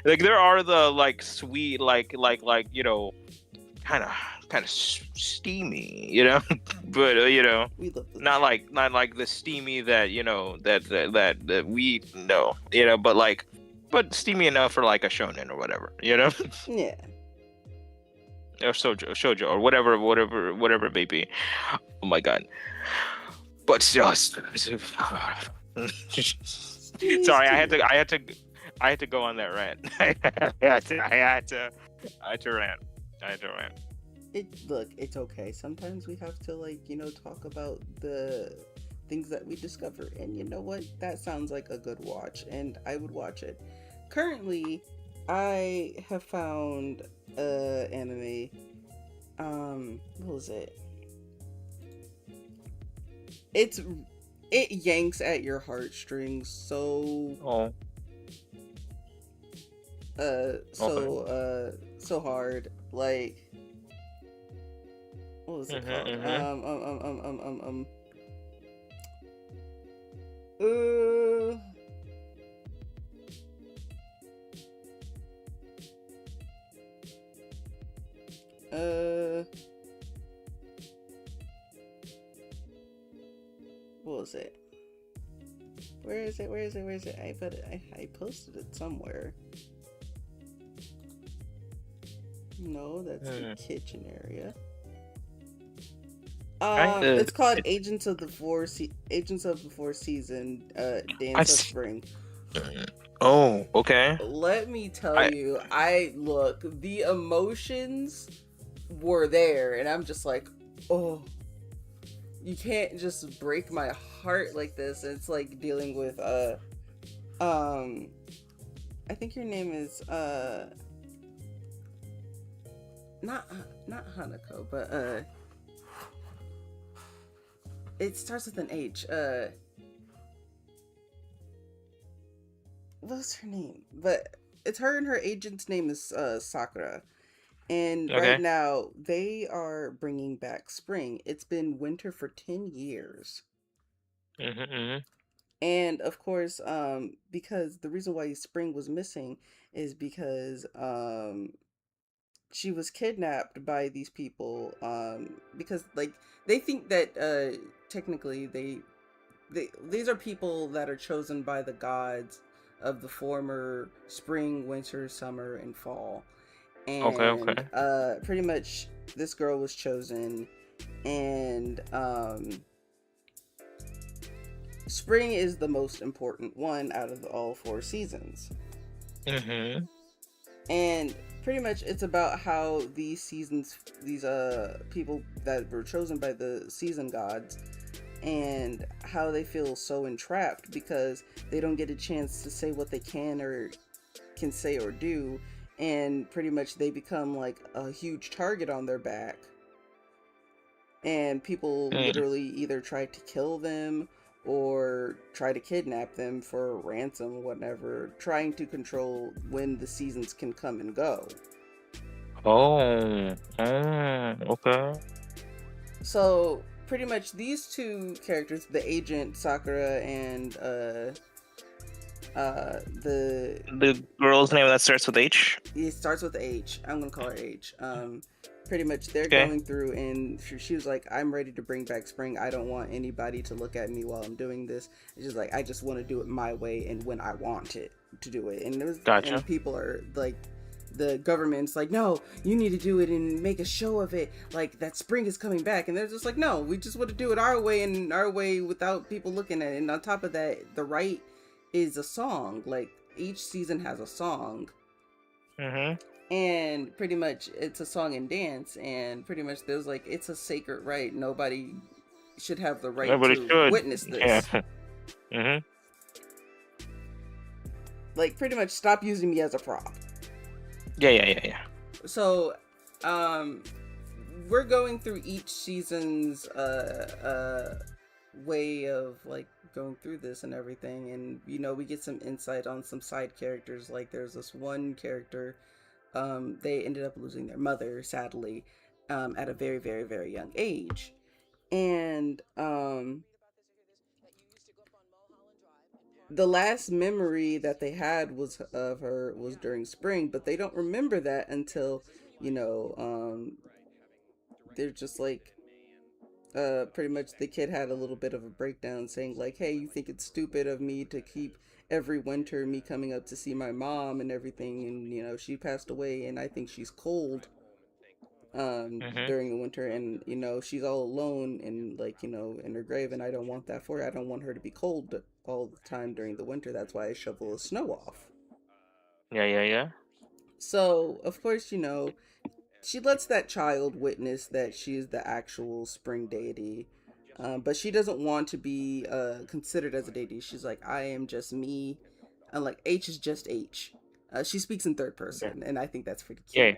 Like there are the like sweet, like you know, kind of steamy, you know. But you know, We love this. not like the steamy that you know that we know, you know. But steamy enough for like a shonen or whatever, you know. Yeah. Or shoujo or whatever it may be. Oh my god! But just sorry, I had to go on that rant. I had to rant. Look, it's okay. Sometimes we have to like, you know, talk about the things that we discover, and you know what? That sounds like a good watch, and I would watch it. Currently, I have found anime. What was it? It yanks at your heartstrings so so hard. Like, what was it called? What was it? Where is it? I posted it somewhere. No, that's the kitchen area. It's called Agents of the Four Season, Dance of Spring. Oh, okay. Let me tell you, the emotions were there, and I'm just like, oh, you can't just break my heart like this. It's like dealing with I think your name is not Hanako, but it starts with an H. What's her name? But it's her, and her agent's name is Sakura. And right now they are bringing back spring. It's been winter for 10 years. And of course, because the reason why spring was missing is because she was kidnapped by these people, because like they think that technically these are people that are chosen by the gods of the former spring, winter, summer, and fall. And pretty much this girl was chosen, and spring is the most important one out of all 4 seasons. And pretty much it's about how these people that were chosen by the season gods, and how they feel so entrapped because they don't get a chance to say what they can say or do, and pretty much they become like a huge target on their back, and people literally either try to kill them or try to kidnap them for ransom or whatever, trying to control when the seasons can come and go. Okay. So pretty much these 2 characters, the agent Sakura and the girl's name that starts with H. It starts with H. I'm gonna call her H. Pretty much they're going through, and she was like, I'm ready to bring back spring. I don't want anybody to look at me while I'm doing this. It's just like, I just want to do it my way and when I want it to do it. And and people are like, the government's like, no, you need to do it and make a show of it, like that spring is coming back. And they're just like, no, we just want to do it our way, and our way without people looking at it. And on top of that, the right is a song. Like each season has a song. And pretty much it's a song and dance, and pretty much there's like, it's a sacred right. Nobody should have the right to witness this. Like pretty much stop using me as a prop. Yeah. So, we're going through each season's way of like going through this and everything, and you know, we get some insight on some side characters. Like there's this one character, they ended up losing their mother, sadly, at a very, very, very young age. And the last memory that they had was of her was during spring, but they don't remember that until, you know, they're just like, pretty much the kid had a little bit of a breakdown saying like, hey, you think it's stupid of me to keep every winter me coming up to see my mom and everything, and you know, she passed away and I think she's cold during the winter, and you know, she's all alone and like, you know, in her grave, and I don't want that for her. I don't want her to be cold all the time during the winter. That's why I shovel the snow off. Yeah. So of course, you know, she lets that child witness that she is the actual spring deity, but she doesn't want to be considered as a deity. She's like, I am just me, and like H is just H. She speaks in third person, and I think that's pretty cute.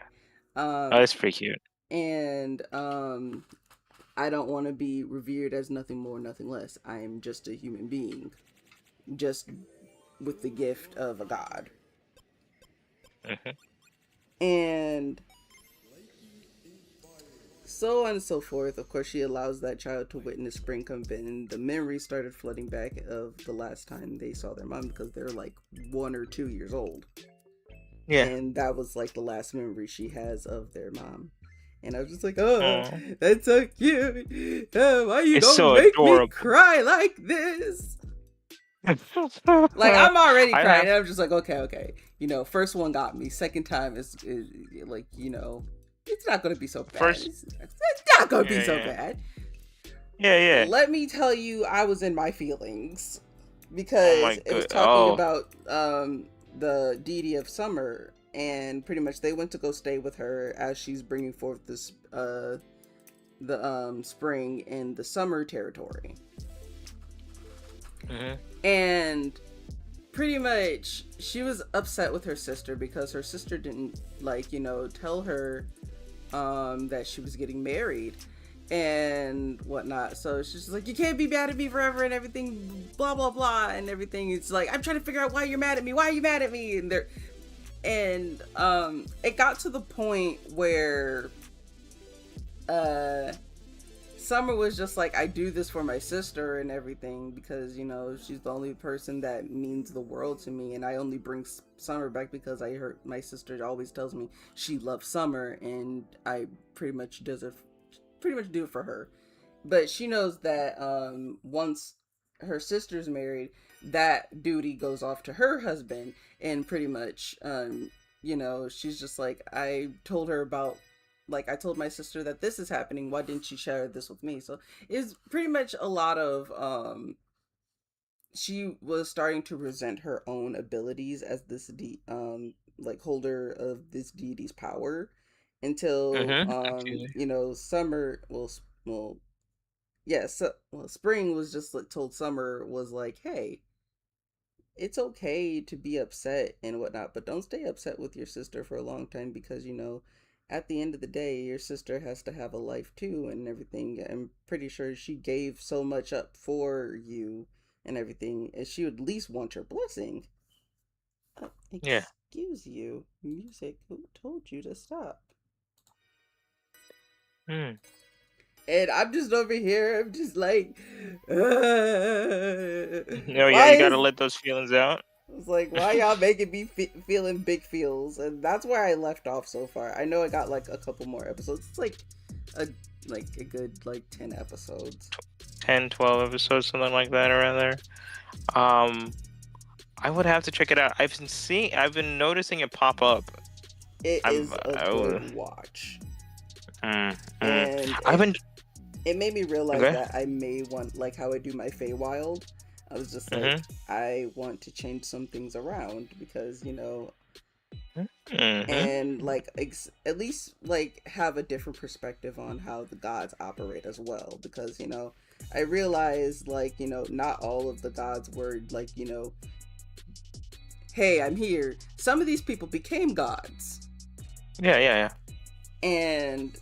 Oh, that's pretty cute. And I don't want to be revered as nothing more, nothing less. I am just a human being, just with the gift of a god. And so on and so forth. Of course, she allows that child to witness spring come in, and the memories started flooding back of the last time they saw their mom, because they're like 1 or 2 years old. Yeah. And that was like the last memory she has of their mom. And I was just like, oh, that's so cute. Oh, why you don't make me cry like this? Like, I'm already crying. And I'm just like, okay. You know, first one got me. Second time is like, you know, it's not going to be so bad. It's not going to be so bad. Yeah. Let me tell you, I was in my feelings. Because it was talking about the deity of summer. And pretty much they went to go stay with her as she's bringing forth this, the spring in the summer territory. And pretty much she was upset with her sister because her sister didn't, like, you know, tell her that she was getting married and whatnot. So she's just like, you can't be mad at me forever and everything, blah blah blah and everything. It's like, I'm trying to figure out why you're mad at me. Why are you mad at me? And it got to the point where Summer was just like, I do this for my sister and everything because, you know, she's the only person that means the world to me, and I only bring Summer back because I heard my sister always tells me she loves Summer, and I pretty much do it for her. But she knows that once her sister's married, that duty goes off to her husband, and pretty much you know, she's just like, I told my sister that this is happening, why didn't she share this with me? So it's pretty much a lot of she was starting to resent her own abilities as this like holder of this deity's power until you know, Summer Spring was just like, told Summer was like, hey, it's okay to be upset and whatnot, but don't stay upset with your sister for a long time, because, you know, at the end of the day, your sister has to have a life too and everything. I'm pretty sure she gave so much up for you and everything, and she would at least want your blessing. Excuse you, music, who told you to stop? And I'm just over here, I'm just like, No, yeah, you gotta let those feelings out. It's like, why y'all making me feeling big feels? And that's where I left off so far. I know I got like a couple more episodes. It's like a good 10 episodes. 10, 12 episodes, something like that around there. I would have to check it out. I've been noticing it pop up. It is a good watch. And it made me realize that I may want, like how I do my Feywild. I was just like, I want to change some things around because, you know, and like at least like have a different perspective on how the gods operate as well, because, you know, I realized, like, you know, not all of the gods were like, you know, hey, I'm here. Some of these people became gods. Yeah. And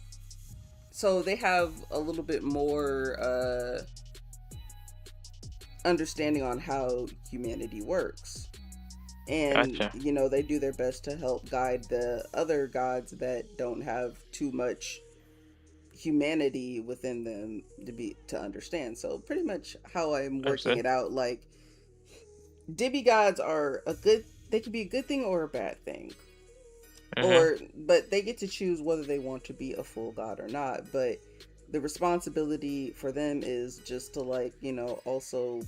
so they have a little bit more understanding on how humanity works. And, Gotcha. you know, they do their best to help guide the other gods that don't have too much humanity within them to understand. So pretty much how I'm working it out, like, demigods are they can be a good thing or a bad thing. But they get to choose whether they want to be a full god or not. But the responsibility for them is just to, like, you know, also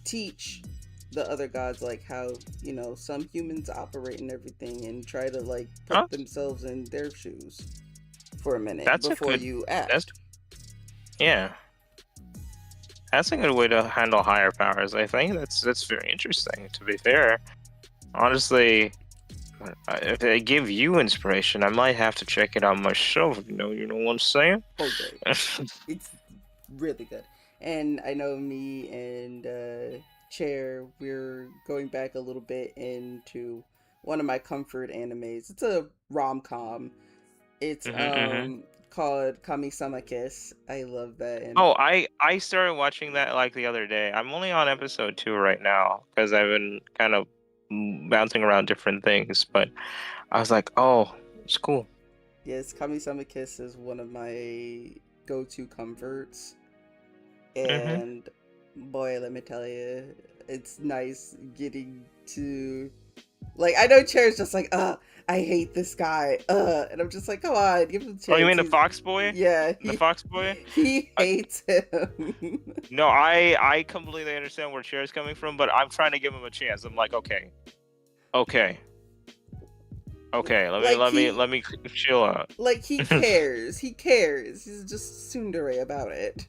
teach the other gods, like, how, you know, some humans operate and everything, and try to, like, put themselves in their shoes for a minute before you act. Yeah. That's a good way to handle higher powers, I think. That's very interesting, to be fair. Honestly, if they give you inspiration, I might have to check it out myself. You know what I'm saying? Okay. It's really good. And I know me and Chair, we're going back a little bit into one of my comfort animes. It's a rom-com. It's called Kami-sama Kiss. I love that. And I started watching that like the other day. I'm only on episode 2 right now because I've been kind of bouncing around different things, but I was like, oh, it's cool. Yes, Kami-sama Kiss is one of my go-to comforts. And boy, let me tell you, it's nice getting to, like, I know Chair's just like, I hate this guy, and I'm just like, come on, give him a chance. Oh, you mean the Fox Boy? Yeah, the Fox Boy. He hates him. No, I completely understand where Chair's coming from, but I'm trying to give him a chance. I'm like, okay. Let me chill out. Like, he cares. He's just tsundere about it.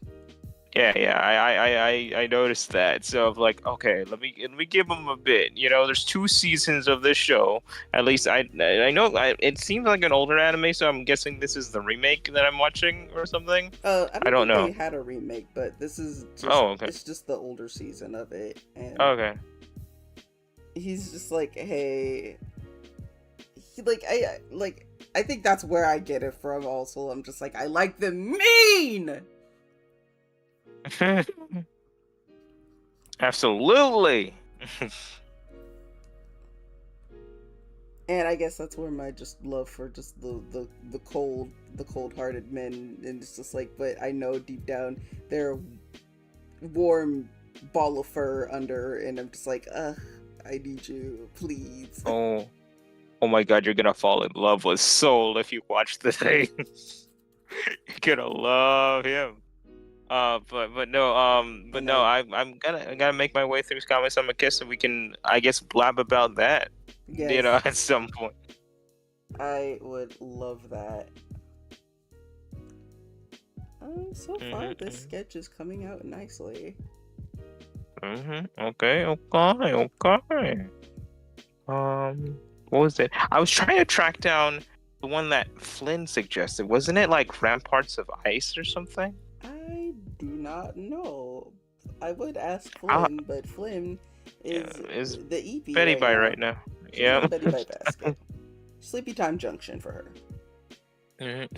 Yeah, I noticed that. So I'm like, okay, let me give him a bit. You know, there's 2 seasons of this show. At least I know it seems like an older anime, so I'm guessing this is the remake that I'm watching or something. I don't know. They know. had a remake, but this is just, okay. It's just the older season of it. And okay. He's just like, hey, I think that's where I get it from. Also, I'm just like, I like them mean. Absolutely. And I guess that's where my just love for just the cold-hearted men, and it's just like, but I know deep down they're a warm ball of fur under, and I'm just like, I need you, please. Oh my God, you're gonna fall in love with Soul if you watch the thing. You're gonna love him. But no, I'm gonna make my way through Kami-sama Kiss, and we can, I guess, blab about that. Yes. You know, at some point. I would love that. So far, this sketch is coming out nicely. Okay. What was it? I was trying to track down the one that Flynn suggested. Wasn't it like Ramparts of Ice or something? I do not know. I would ask Flynn, but Flynn is the EP Betty Bye right now. Yeah. Betty Bye basket. Sleepy Time Junction for her.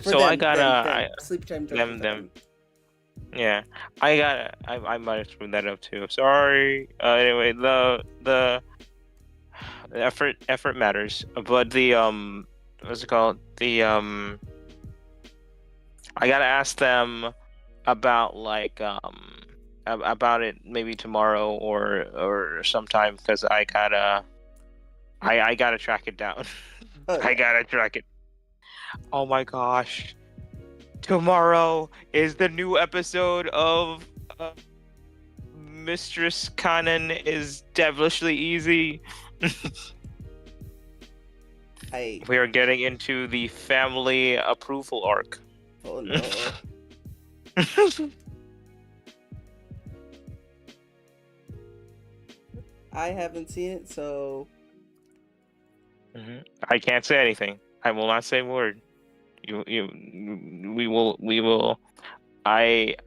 So them, I got Sleepy Time Junction. Them. Yeah, I might have screwed that up too. Sorry. Anyway, the effort matters, but the what's it called? The I gotta ask them about like about it maybe tomorrow or sometime, because I gotta track it down. I gotta track it. Oh my gosh. Tomorrow is the new episode of Mistress Kanan is Devilishly Easy. We are getting into the family approval arc. Oh no. I haven't seen it, so I can't say anything. I will not say a word. We will.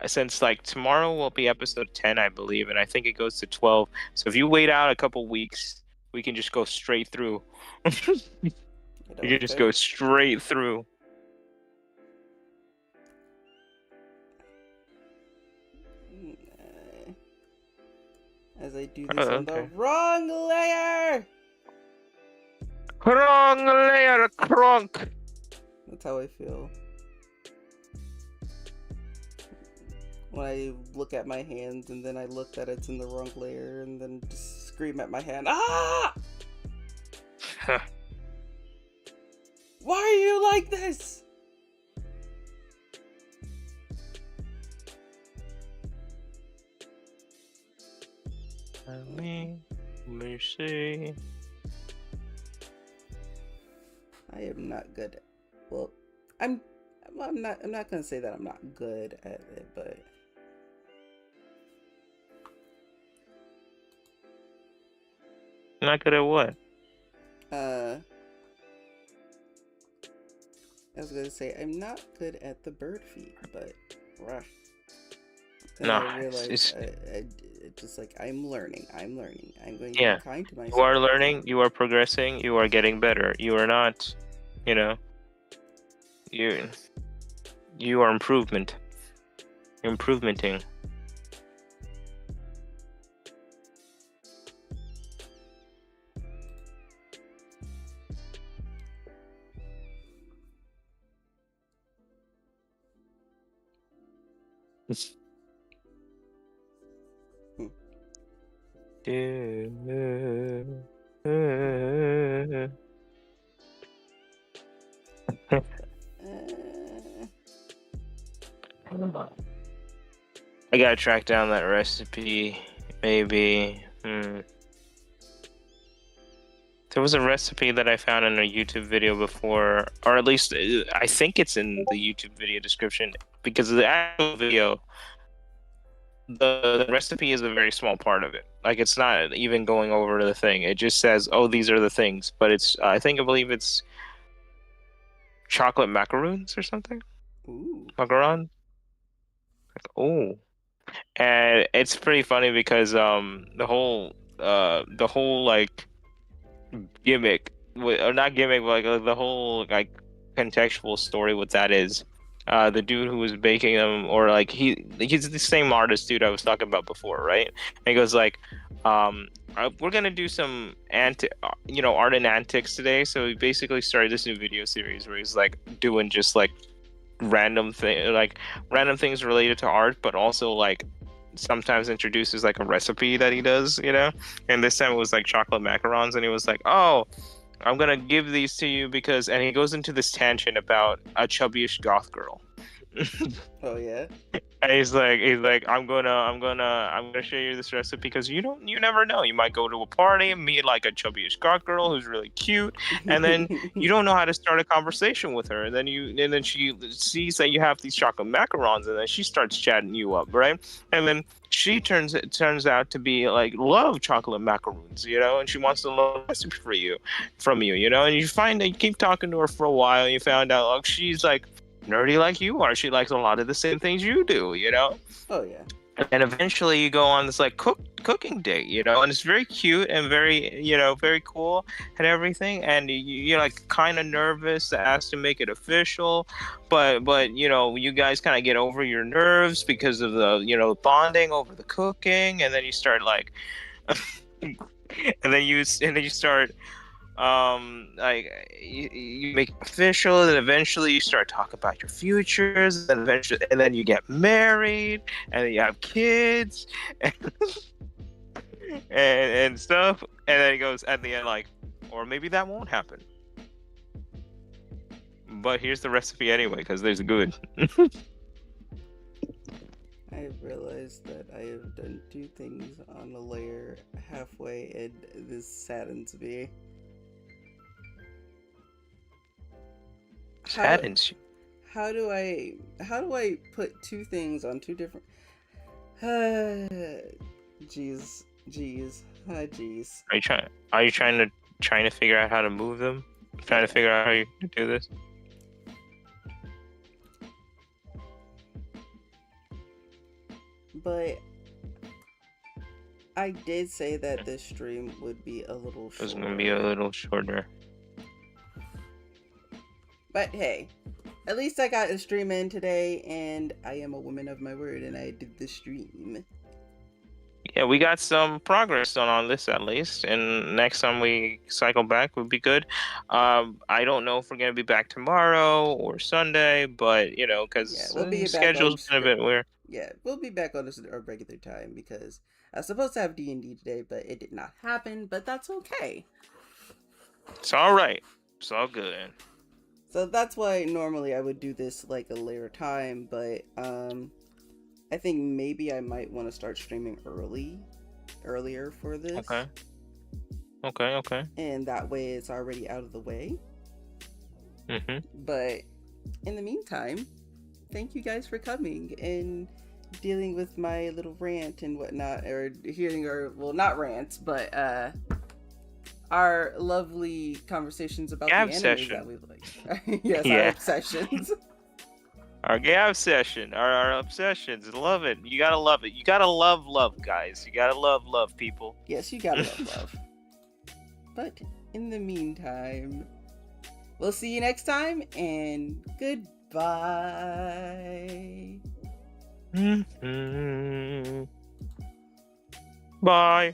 Since like tomorrow will be episode 10, I believe, and I think it goes to 12. So if you wait out a couple weeks, we can just go straight through. You can just go straight through. As I do this on the wrong layer! Wrong layer, crunk! That's how I feel. When I look at my hands and then I look that it's in the wrong layer and then just scream at my hand, ah! Why are you like this? Mercy. I am not good at, well, I'm not gonna say that I'm not good at it, but Not good at what? I was gonna say I'm not good at the bird feet, but rush. No, I realized I just like I'm learning. I'm going to be kind to myself. You are learning. You are progressing. You are getting better. You are not, you know. You are improvement. You're improvementing. I gotta track down that recipe, maybe. There was a recipe that I found in a YouTube video before, or at least I think it's in the YouTube video description, because the actual video, the recipe is a very small part of it. Like, it's not even going over the thing. It just says, oh, these are the things. But it's, I believe it's chocolate macaroons or something. Ooh. Macaron. Like, oh. And it's pretty funny because the whole like gimmick, or not gimmick, but like the whole like contextual story with that is the dude who was baking them, or like he's the same artist dude I was talking about before, right? And he goes like, we're gonna do some art and antics today. So he basically started this new video series where he's like doing just like random things related to art, but also like sometimes introduces like a recipe that he does, and this time it was like chocolate macarons, and he was like, oh, I'm gonna give these to you because, and he goes into this tangent about a chubbyish goth girl. Oh yeah. And he's like, I'm gonna show you this recipe because you never know. You might go to a party and meet like a chubbyish goth girl who's really cute, and then you don't know how to start a conversation with her, and then she sees that you have these chocolate macarons, and then she starts chatting you up, right? And then she turns out to be like love chocolate macaroons, and she wants to learn a recipe from you, and you find that you keep talking to her for a while, and you found out like she's like nerdy like you are. She likes a lot of the same things you do, Oh yeah. And eventually you go on this like cooking date, and it's very cute and very, very cool and everything. And you're like kind of nervous to ask to make it official, but you guys kind of get over your nerves because of the bonding over the cooking, and then you start like, and then you start. Like you make it official, and eventually you start talking about your futures, and then you get married, and then you have kids, and stuff, and then it goes at the end like, or maybe that won't happen. But here's the recipe anyway, because there's good. I have realized that I have done 2 things on the layer halfway, and this saddens me. Saddens you. How do I put 2 things on 2 different? Jeez. Are you trying to figure out how to move them? Trying to figure out how you do this? But I did say that this stream would be a little shorter. It's gonna be a little shorter. But hey, at least I got a stream in today, and I am a woman of my word, and I did the stream. Yeah, we got some progress done on this at least, and next time we cycle back would be good. I don't know if we're gonna be back tomorrow or Sunday, but you know, because we'll be schedule's been a bit weird. Yeah, we'll be back on our regular time because I was supposed to have D&D today, but it did not happen. But that's okay. It's all right. It's all good. So that's why normally I would do this like a later time, but I think maybe I might want to start streaming earlier for this. Okay. And that way it's already out of the way. But in the meantime, thank you guys for coming and dealing with my little rant and whatnot, or hearing not rants, but our lovely conversations about Gab the anime session. that we like. Yes, Yeah. our obsessions. Our gab session, our obsessions. Love it. You gotta love it. You gotta love, guys. You gotta love, people. Yes, you gotta love. But in the meantime, we'll see you next time, and goodbye. Bye.